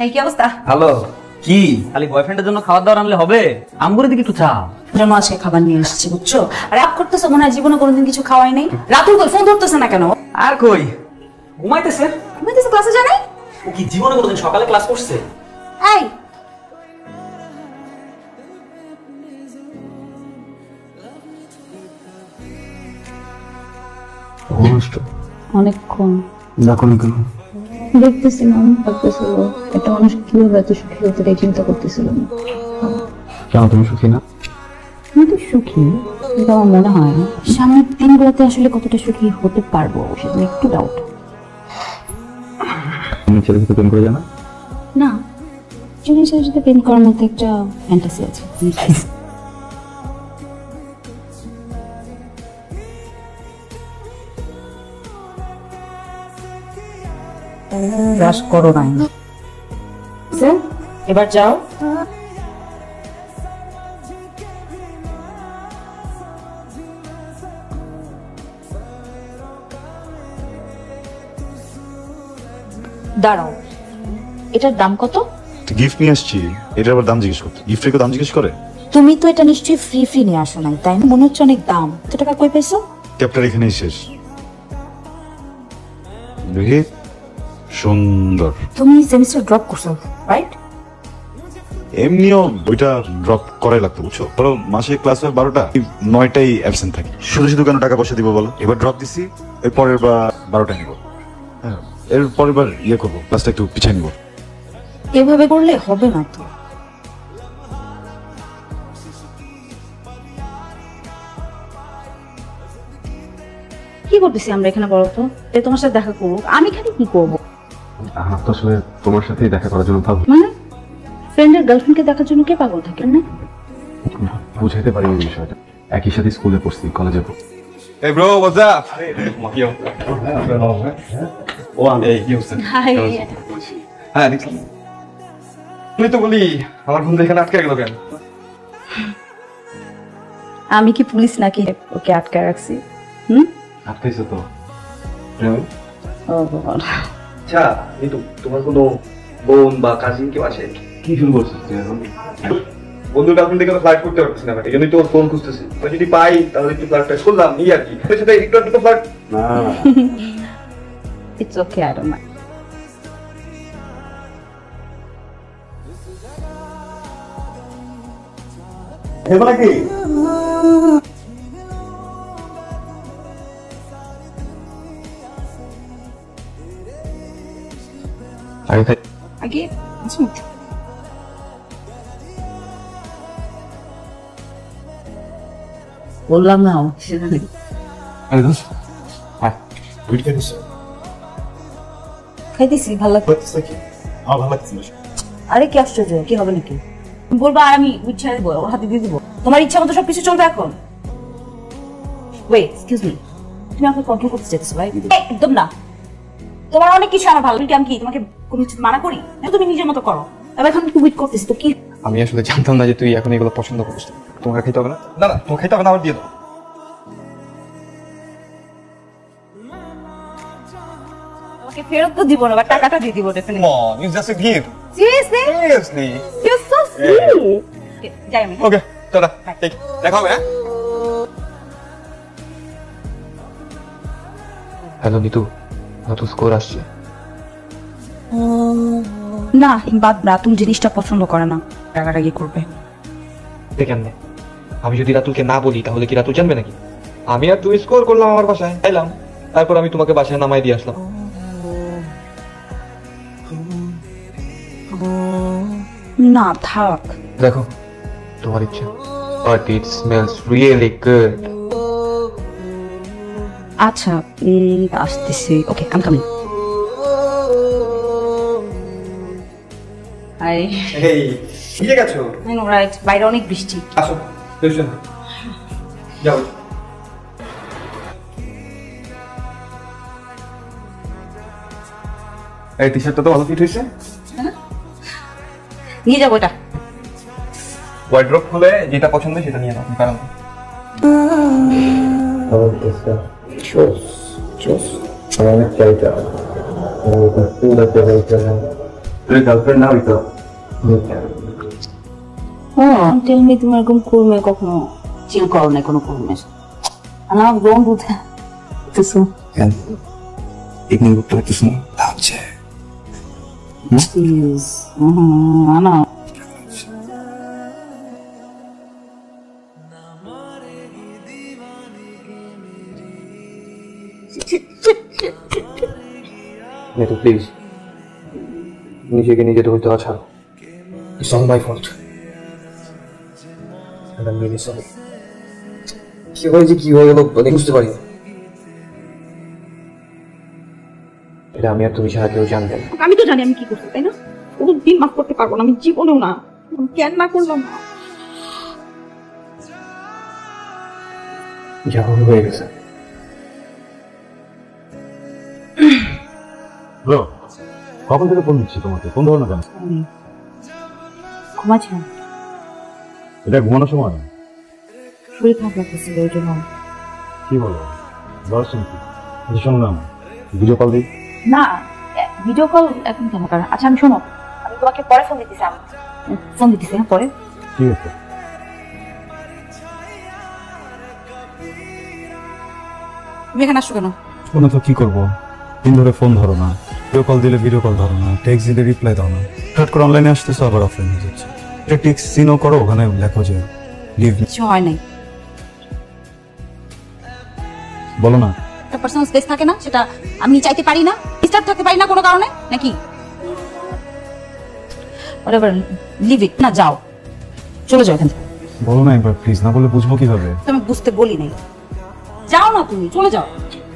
এই কি অবস্থা? হ্যালো। কি খালি বয়ফ্রেন্ডের জন্য খাবার দাবার আনলে হবে? আমগুরে দিকে একটু চা। জন্য আজকে খাবার নিয়ে এসেছি, বুঝছো? আর রাগ করতেছো, মনে হয় জীবনে কোনোদিন কিছু খাওয়াই নাই। রাতুল কই, ফোন ধরতেছে না কেন? আর কই, ঘুমাইতেছে। ঘুমাইতেছে, ক্লাসে যায় নাই? ও কি জীবনে কোনোদিন সকালে ক্লাস করছে? এই অনেকক্ষণ দেখতেছিলাম, ভাবতেছিল একটা মানুষ কিভাবে এত সুখী হতে পারে, চিন্তা করতেছিলাম। কেন তুমি সুখী না? আমি তো সুখী, কিন্তু আমার মনে হয় সামনের দিনগুলোতে আসলে কতটা সুখী হতে পারবো সেটা একটু ডাউট। তুমি ছেলের সাথে প্রেম করে জানা? না, ছেলের সাথে প্রেম করার মধ্যে একটা ফ্যান্টাসি আছে। ব্রাশ করো নাই, এবার যাও। দাঁড়াও, এটার দাম কত? গিফট নিয়ে আসছি, এটার আবার দাম জিজ্ঞেস করতে? গিফটের দাম জিজ্ঞেস করে? তুমি তো এটা নিশ্চয়ই ফ্রি ফ্রি নিয়ে আসো নাই, তাই না? মনে হচ্ছে অনেক দাম। কত টাকা কই পাইছো? চ্যাপ্টার এখানেই শেষ। দেখি, সুন্দর। তুমি সেমিস্টার ড্রপ করছো, রাইট? এমনিও বইটা ড্রপ করাই লাগতো, বুঝছো? ধরো মাসে ক্লাস হয় 12টা, 9টাই অ্যাবসেন্ট থাকি। শুধু শুধু কেন টাকা পয়সা দিব বলো? এবার ড্রপ দিছি, এর পরের বার 12টা নিব। হ্যাঁ, এর পরের বার ইয়ে করবো, ক্লাসটা একটু পিছিয়ে নিব। এভাবে করলে হবে না তো। কি করতেছি আমরা এখানে বলো তো? তোমার সাথে দেখা করবো, আমি এখানে কি করবো? আমার তো আসলে তোমার সাথেই দেখা করার জন্য ভাবছি। মানে ফ্রেন্ডের গার্লফ্রেন্ডকে দেখার জন্য কে পাগল থাকে না? বুঝাইতে পারি এই বিষয়টা। একই সাথে স্কুলে পড়ছি, কলেজে পড়ছি। Hey bro, what's up? ও আমি কি হচ্ছে? হাই। হ্যাঁ দেখছি। তুই তো বলি আমার বন্ধু এখানে আটকে গেল কেন? আমি কি পুলিশ নাকি ওকে আটকে রাখছি? আটকাইছো তো? ও ভগবান। আচ্ছা, এই তো তোমার কোনো বোন বা কাজিন কেউ আছে? কি শুরু করছিস তুই এখন? বন্ধুর গার্লফ্রেন্ড দেখে ফ্লার্ট করতে পারতেছি না, এই জন্যই তো ওর ফোন খুঁজতেছি। যদি পাই তাহলে একটু ফ্লার্ট করলাম, এই আর কি। ওর সাথে একটু ফ্লার্ট। না It's okay, I don't mind. এবার কি আগে খাই। আগে বললাম না সেটা নেই। আরে দোস্ত, দুইটা খাইছিস? খাইতেছি, ভালো লাগছে। লাগতেছে কি? আমার ভালো লাগতেছে না। আরে কি আশ্চর্য, কি হবে নাকি? বলবা আর আমি ইচ্ছা দেবো, ওর হাতে দিয়ে দেবো। তোমার ইচ্ছা মতো সবকিছু চলবে এখন। ওয়েট, এক্সকিউজ মি, তুমি আমাকে কন্ট্রোল করতে চাইছো ভাই? একদম না। তোমার অনেক কিছু আমার ভালো, আমি কি তোমাকে কোনো কিছু মানা করি? তুমি নিজের মতো করো। এবার এখন তুমি করতেছি তো কি? আমি আসলে জানতাম না যে তুই এখন এগুলো পছন্দ করিস। তোমাকে খাইতে হবে না? না না, তোমাকে খাইতে হবে না, আমার দিয়ে দাও। তোমাকে ফেরত তো দিব না, বা টাকাটা দিয়ে দিব definitely. Come on, it's just a gift. Seriously? Seriously. You're so sweet. যাই আমি। Okay, tata. দেখা হবে, হ্যাঁ? হ্যালো নিতু, নতুন স্কোর আসছে। না, বাদ রাতুল জিনিসটা পছন্দ করে না, রাগারাগি করবে। কেমনে? আমি যদি রাতুলকে না বলি তাহলে কি রাতুল জানবে নাকি? আমি আর তুই স্কোর করলাম আমার বাসায়, এলাম, তারপর আমি তোমাকে বাসায় নামাই দিয়ে আসলাম। না থাক। দেখো তোমার ইচ্ছা, but it smells really good. আচ্ছা, আসতেছি। ওকে, আই এম কামিং। হাই। এই ঠিক গেছো? আই নো রাইট, বাইরে অনেক বৃষ্টি। আসো, বেশন যাও। এই টি-শার্টটা তো ভালো ফিট হয়েছে। নিয়ে যাবো এটা। ওয়ার্ড্রপ খুলে যেটা পছন্দ সেটা নিয়ে নাও, কারণ Just, I want to tell you, girlfriend না হইতো হ্যাঁ টেল মি তুমি এরকম করবে কখনো চিল করো না কোনো করবে না গ্রহণ বুঝে কেন ইগনোর করতে পারতেছ না ভাবছে প্লিজ না নেটু প্লিজ নিজেকে নিজে ধরতে ছাড়ো ইটস অল মাই ফল্ট আমি রিয়েলি সরি কি হয়েছে কি হয়ে গেল বুঝতে পারি না। এটা আমি আর তুমি ছাড়া কেউ জানবে না। আমি তো জানি আমি কি করছি তাই না কোনো দিন মাফ করতে পারবো না আমি জীবনেও না কেন না করলাম না যা হয়ে গেছে। হ্যালো, কখন থেকে ফোন দিচ্ছি তোমাকে, ফোন ধরো না কেন? ঘুমাচ্ছিলাম এটা ঘুমানোর সময়? শরীর খারাপ লাগতেছিল ওই জন্য। কি বলো, দশ মিনিট শোনো না, ভিডিও কল দিই। না ভিডিও কল এখন কেন কারণ আচ্ছা আমি শোনো আমি তোমাকে পরে ফোন দিতেছি ফোন দিতেছি হ্যাঁ পরে ঠিক আছে। তুমি এখানে আসছো কেন? ফোনে তো কি করবো, দিন ধরে ফোন ধরো না, ভিডিও কল দিলে ভিডিও কল ধরো না, টেক্সট দিলে রিপ্লাই দাও না, হঠাৎ করে অনলাইনে আসতেছো আবার অফলাইন হয়ে যাচ্ছে। এটা টেক্সট সিনও করো, ওখানে লেখো যে লিভ। কিছু হয় নাই বলো না। একটা পার্সোনাল স্পেস থাকে না সেটা আমি চাইতে পারি না ডিস্টার্ব থাকতে পারি না কোনো কারণে নাকি whatever লিভ ইট না যাও চলে যাও এখান থেকে বলো না একবার প্লিজ, না বলে বুঝবো কিভাবে? তুমি বুঝতে বলি নাই যাও না তুমি চলে যাও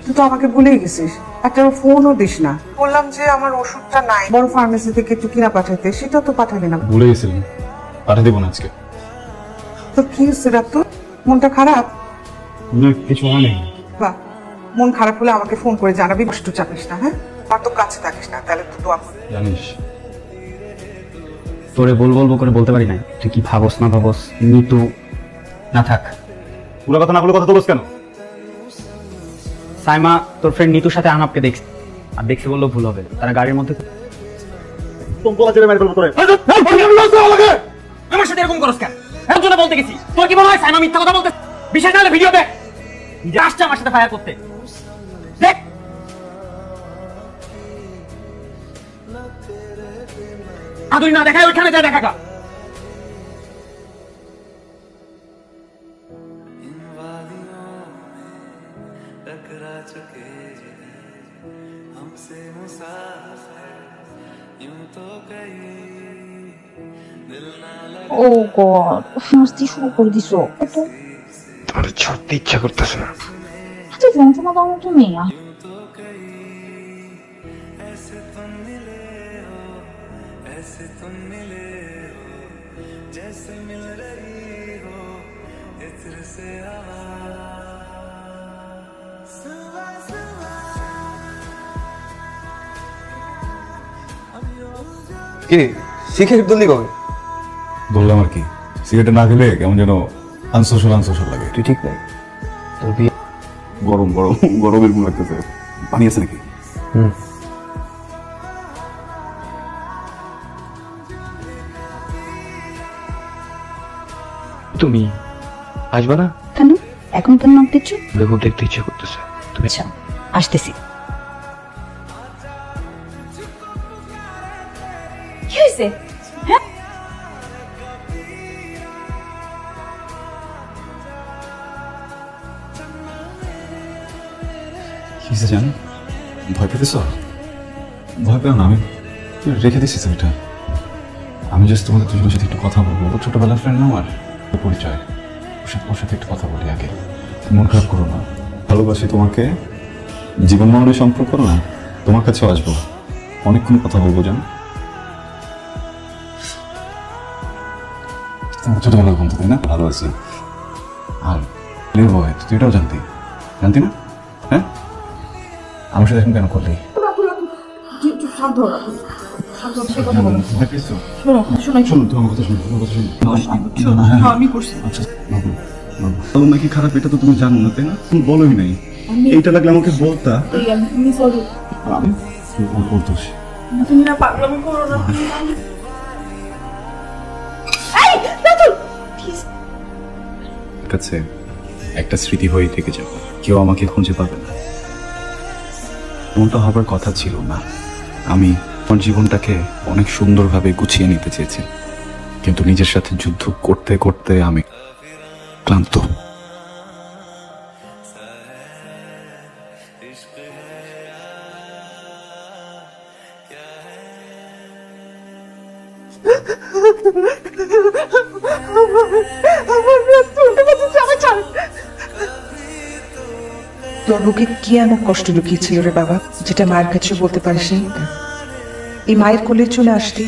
তুই তো আমাকে ভুলেই গেছিস একটা ফোনও দিস না বললাম যে আমার ওষুধটা নাই বড় ফার্মেসি থেকে একটু কিনা পাঠাইতে সেটা তো পাঠালি না ভুলে গেছিলাম, পাঠিয়ে দেবো না আজকে। তো কি হচ্ছে তোর মনটা খারাপ কিছু হয় নাকি? বা মন খারাপ হলে আমাকে ফোন করে জানাবি কষ্ট চাপিস না হ্যাঁ আর তো কাছে থাকিস না তাহলে তো দোয়া করি জানিস তোরে বলবো করে বলতে পারি না, তুই কি ভাবস না ভাবস নিতু না থাক। পুরো কথা না বলে কথা তো বলছ কেন? সাইমা তোর ফ্রেন্ড নিতুর সাথে আনাপকে দেখছে, আর দেখছে বললেও ভুল হবে, তারা গাড়ির মধ্যে। আমার সাথে এরকম করস কেন? এর জন্য বলতে গেছি, তোর কি মনে হয় সাইমা মিথ্যা কথা বলতে? বিশেষ না হলে ভিডিও দেখ, যে আসছে আমার সাথে ফায়ার করতে। দেখ আদুরি না দেখায় ওইখানে যা দেখা গা। ও গড মাস্তি শুরু করে দিছো তোমার ছাড়তে ইচ্ছা করতেছে না। এত যন্ত্রণা দাও না তুমি কি সিগারেট ধরলি কবে? ধরলাম আর কি, সিগারেট না খেলে কেমন যেন আনসোশাল লাগে। তুই ঠিক নাই, তোর বিয়ে গরম গরম গরমের মনে লাগতেছে, পানি আছে নাকি? তুমি আসবে না? কেন এখন কেন নাম দিচ্ছ? দেখো দেখতে ইচ্ছে করতেছে। তুমি আচ্ছা আসতেছি কি হয়েছে হ্যাঁ কিসে জান ভয় পেতেছ? ভয় পেও না, আমি রেখে দিচ্ছি তো এটা। আমি জাস্ট তোমাদের দুজনের সাথে একটু কথা বলবো, ছোটবেলার ফ্রেন্ড না আমার, পরিচয়, ওর সাথে একটু কথা বলি আগে। মন খারাপ করো না, ভালোবাসি তোমাকে, জীবন মরণের সম্পর্ক না, তোমার কাছেও আসবো, অনেকক্ষণ কথা বলবো জান। তোমার ছোটবেলার বন্ধু তাই না? ভালো আছি। আর বয় তুই এটাও জানতি না? হ্যাঁ আমার সাথে এখন কেন করলি? নাকি খারাপ এটা তো তুমি জানো না তাই না? তুমি বলোই নাই, এইটা লাগলে আমাকে বলতা। তুমি না পাগলামি করো না। এই রাতুল প্লিজ। কাছে একটা স্মৃতি হয়ে থেকে যাবে, কেউ আমাকে খুঁজে পাবে না। এমনটা হবার কথা ছিল না। আমি আমার জীবনটাকে অনেক সুন্দরভাবে গুছিয়ে নিতে চেয়েছি, কিন্তু নিজের সাথে যুদ্ধ করতে করতে আমি ক্লান্ত। তোর বুকে কি এমন কষ্ট লুকিয়েছিল রে বাবা, যেটা মায়ের কাছে বলতে পারিস নি? এই মায়ের কোলে চলে আসলি,